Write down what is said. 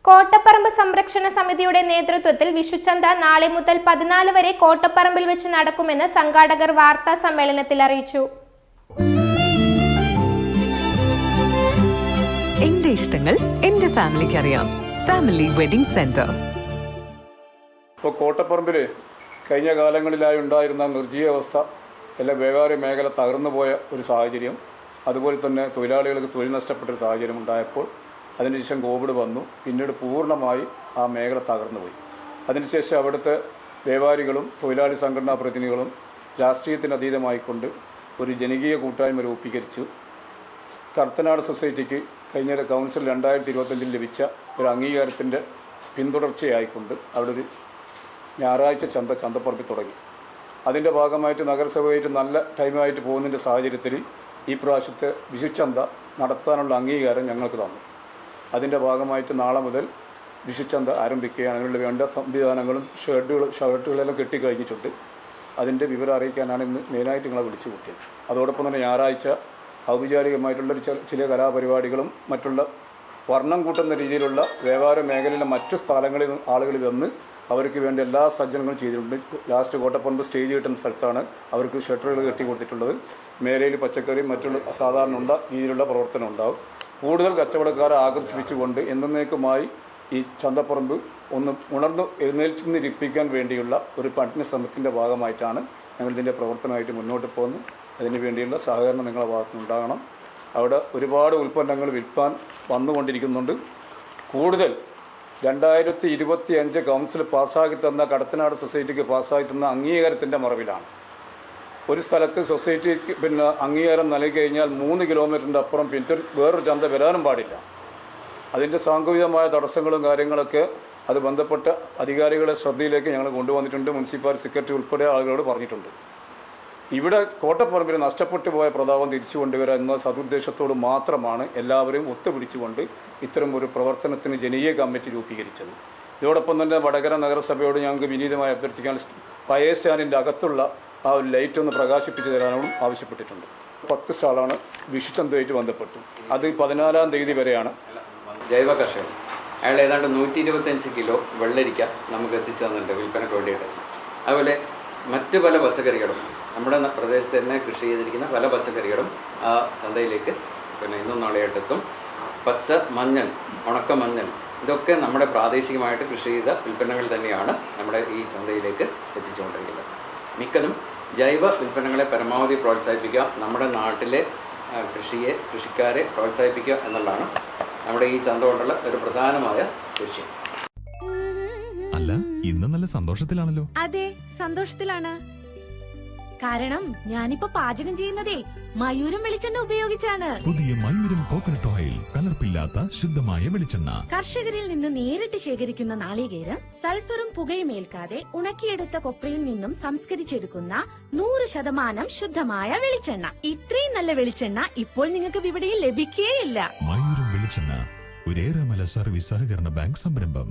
കോട്ടപ്പറമ്പ് സംരക്ഷണ സമിതിയുടെ നേതൃത്വത്തിൽ വിഷുച്ചന്ത നാളെ മുതൽ 14 വരെ കോട്ടപ്പറമ്പിൽ വെച്ച് നടക്കുമെന്ന് സംഘാടകർ വാർത്താ സമ്മേളനത്തിൽ അറിയിച്ചു. എന്റെ ഇഷ്ടങ്ങൾ എന്റെ ഫാമിലിക്ക് അറിയാം. Family wedding centre. ഇപ്പോൾ കോട്ടപ്പറമ്പിൽ കഴിഞ്ഞ കാലങ്ങളിലായി ഉണ്ടായിരുന്ന നിർജ്ജീവാവസ്ഥ, എല്ലാ വ്യാപാര മേഖല തകർന്നുപോയ ഒരു സാഹചര്യം, അതുപോലെ തന്നെ തൊഴിലാളികൾക്ക് തൊഴിൽ നഷ്ടപ്പെട്ട ഒരു സാഹചര്യം ഉണ്ടായപ്പോൾ അതിനുശേഷം കോവിഡ് വന്നു. പിന്നീട് പൂർണ്ണമായി ആ മേഖല തകർന്നുപോയി. അതിനുശേഷം അവിടുത്തെ വ്യാപാരികളും തൊഴിലാളി സംഘടനാ പ്രതിനിധികളും രാഷ്ട്രീയത്തിനതീതമായിക്കൊണ്ട് ഒരു ജനകീയ കൂട്ടായ്മ രൂപീകരിച്ചു. കർത്തനാട് സൊസൈറ്റിക്ക് കഴിഞ്ഞ കൗൺസിൽ 2025 ലഭിച്ച ഒരു അംഗീകാരത്തിൻ്റെ പിന്തുടർച്ചയായിക്കൊണ്ട് അവിടെ ഒരു ഞായറാഴ്ച ചന്തപ്പറമ്പിൽ തുടങ്ങി. അതിൻ്റെ ഭാഗമായിട്ട് നഗരസഭയായിട്ട് നല്ല ടൈമായിട്ട് പോകുന്നതിൻ്റെ സാഹചര്യത്തിൽ ഈ പ്രാവശ്യത്തെ വിഷുച്ചന്ത നടത്താനുള്ള അംഗീകാരം ഞങ്ങൾക്ക് തന്നു. അതിൻ്റെ ഭാഗമായിട്ട് നാളെ മുതൽ വിഷുച്ചന്ത ആരംഭിക്കുകയാണ്. അതിനുള്ള വേണ്ട സംവിധാനങ്ങളും ഷർട്ടുകളെല്ലാം കെട്ടിക്കഴിഞ്ഞിട്ടുണ്ട്. അതിൻ്റെ വിവരം അറിയിക്കാനാണ് ഇന്ന് മെയിനായിട്ട് നിങ്ങളെ വിളിച്ചു കൂട്ടിയത്. അതോടൊപ്പം തന്നെ ഞായറാഴ്ച ഔപചാരികമായിട്ടുള്ളൊരു ചില കലാപരിപാടികളും മറ്റുള്ള വർണ്ണം കൂട്ടുന്ന രീതിയിലുള്ള വ്യാപാര മേഖലയിലെ മറ്റു സ്ഥലങ്ങളിൽ ആളുകൾ വന്ന് അവർക്ക് വേണ്ട എല്ലാ സജ്ജനങ്ങളും ചെയ്തിട്ടുണ്ട്. ലാസ്റ്റ് കോട്ടപ്പറമ്പ് സ്റ്റേജ് കിട്ടുന്ന സ്ഥലത്താണ് അവർക്ക് ഷട്ടറുകൾ കെട്ടി കൊടുത്തിട്ടുള്ളത്. മേലയിൽ പച്ചക്കറിയും മറ്റുള്ള സാധാരണ രീതിയിലുള്ള പ്രവർത്തനം ഉണ്ടാകും. കൂടുതൽ കച്ചവടക്കാരെ ആകർഷിപ്പിച്ചുകൊണ്ട് എന്നേക്കുമായി ഈ ചന്തപ്പറമ്പ് ഒന്ന് ഉണർന്ന് എഴുന്നേൽപ്പിക്കാൻ വേണ്ടിയുള്ള ഒരു പഠന ശ്രമത്തിൻ്റെ ഭാഗമായിട്ടാണ് ഞങ്ങളിതിൻ്റെ പ്രവർത്തനമായിട്ട് മുന്നോട്ട് പോകുന്നത്. അതിന് വേണ്ടിയുള്ള സഹകരണം നിങ്ങളുടെ ഭാഗത്തുനിന്നുണ്ടാകണം. അവിടെ ഒരുപാട് ഉൽപ്പന്നങ്ങൾ വിൽപ്പാൻ വന്നുകൊണ്ടിരിക്കുന്നുണ്ട്. കൂടുതൽ 2025 കൗൺസിൽ പാസ്സാക്കി തന്ന കടത്തനാട് സൊസൈറ്റിക്ക് പാസ്സാക്കി തന്ന അംഗീകാരത്തിൻ്റെ മറവിലാണ് ഒരു സ്ഥലത്ത് സൊസൈറ്റിക്ക് അംഗീകാരം നൽകി കഴിഞ്ഞാൽ 3 കിലോമീറ്ററിൻ്റെ അപ്പുറം പിന്നെ വേറൊരു ചന്ത വരാനും പാടില്ല. അതിൻ്റെ സാങ്കേതികമായ തടസ്സങ്ങളും കാര്യങ്ങളൊക്കെ അത് ബന്ധപ്പെട്ട അധികാരികളുടെ ശ്രദ്ധയിലേക്ക് ഞങ്ങൾ കൊണ്ടുവന്നിട്ടുണ്ട്. മുനിസിപ്പൽ സെക്രട്ടറി ഉൾപ്പെടെ ആളുകളോട് പറഞ്ഞിട്ടുണ്ട്. ഇവിടെ കോട്ടപ്പറമ്പിൽ നഷ്ടപ്പെട്ടു പോയ പ്രതാപം തിരിച്ചു കൊണ്ടുവരിക എന്ന സതുദ്ദേശത്തോട് മാത്രമാണ് എല്ലാവരും ഒത്തുപിടിച്ചുകൊണ്ട് ഇത്തരം ഒരു പ്രവർത്തനത്തിന് ജനകീയ കമ്മിറ്റി രൂപീകരിച്ചത്. ഇതോടൊപ്പം തന്നെ വടകര നഗരസഭയോട് ഞങ്ങൾക്ക് വിനീതമായി അഭ്യർത്ഥിക്കാൻ ഫയർ സ്റ്റാൻഡിൻ്റെ അകത്തുള്ള ആ ഒരു ലൈറ്റ് ഒന്ന് പ്രകാശിപ്പിച്ചു തരാനും ആവശ്യപ്പെട്ടിട്ടുണ്ട്. 10 സ്റ്റാളാണ് വിഷുച്ചന്തയായിട്ട് ബന്ധപ്പെട്ടു. അത് 14-ാം തീയതി വരെയാണ്. ജൈവ കർഷകൻ അയാൾ ഏതാണ്ട് 125 കിലോ വെള്ളരിക്ക നമുക്ക് എത്തിച്ചു തന്നിട്ടുണ്ട് വിൽപ്പനയ്ക്ക് വേണ്ടിയിട്ട്. അതുപോലെ മറ്റ് പല പച്ചക്കറികളും നമ്മുടെ പ്രദേശത്ത് തന്നെ കൃഷി ചെയ്തിരിക്കുന്ന പല പച്ചക്കറികളും ആ ചന്തയിലേക്ക് ഇന്നും നാളെയായിട്ടെത്തും. പച്ച മഞ്ഞൾ, ഉണക്ക മഞ്ഞൾ, ഇതൊക്കെ നമ്മുടെ പ്രാദേശികമായിട്ട് കൃഷി ചെയ്ത ഉൽപ്പന്നങ്ങൾ തന്നെയാണ് നമ്മുടെ ഈ ചന്തയിലേക്ക് എത്തിച്ചുകൊണ്ടിരിക്കുന്നത്. മിക്കതും ജൈവ ഉൽപ്പന്നങ്ങളെ പരമാവധി പ്രോത്സാഹിപ്പിക്കുക, നമ്മുടെ നാട്ടിലെ കൃഷിക്കാരെ പ്രോത്സാഹിപ്പിക്കുക എന്നുള്ളതാണ് നമ്മുടെ ഈ ചന്ത കൊണ്ടുള്ള ഒരു പ്രധാനമായ ലക്ഷ്യം. അല്ല, ഇന്ന് നല്ല സന്തോഷത്തിലാണല്ലോ. അതെ, സന്തോഷത്തിലാണ്. കാരണം ഞാനിപ്പോ പാചകം ചെയ്യുന്നതേ മയൂരം വെളിച്ചെണ്ണ ഉപയോഗിച്ചാണ്. പുതിയ മയൂരം കോക്കനട്ട് ഓയിൽ, കലർപ്പില്ലാത്ത ശുദ്ധമായ വെളിച്ചെണ്ണ. കർഷകരിൽ നിന്ന് നേരിട്ട് ശേഖരിക്കുന്ന നാളികേരം സൾഫറും പുകയും ഏൽക്കാതെ ഉണക്കിയെടുത്ത കൊപ്രയിൽ നിന്നും സംസ്കരിച്ചെടുക്കുന്ന 100% ശുദ്ധമായ വെളിച്ചെണ്ണ. ഇത്രയും നല്ല വെളിച്ചെണ്ണ ഇപ്പോൾ നിങ്ങൾക്ക് വിപണിയിൽ ലഭിക്കുകയില്ല. മയൂരം വെളിച്ചെണ്ണ, ഒരു ഏറെമല സർവീസ് സഹകരണ ബാങ്ക് സംരംഭം.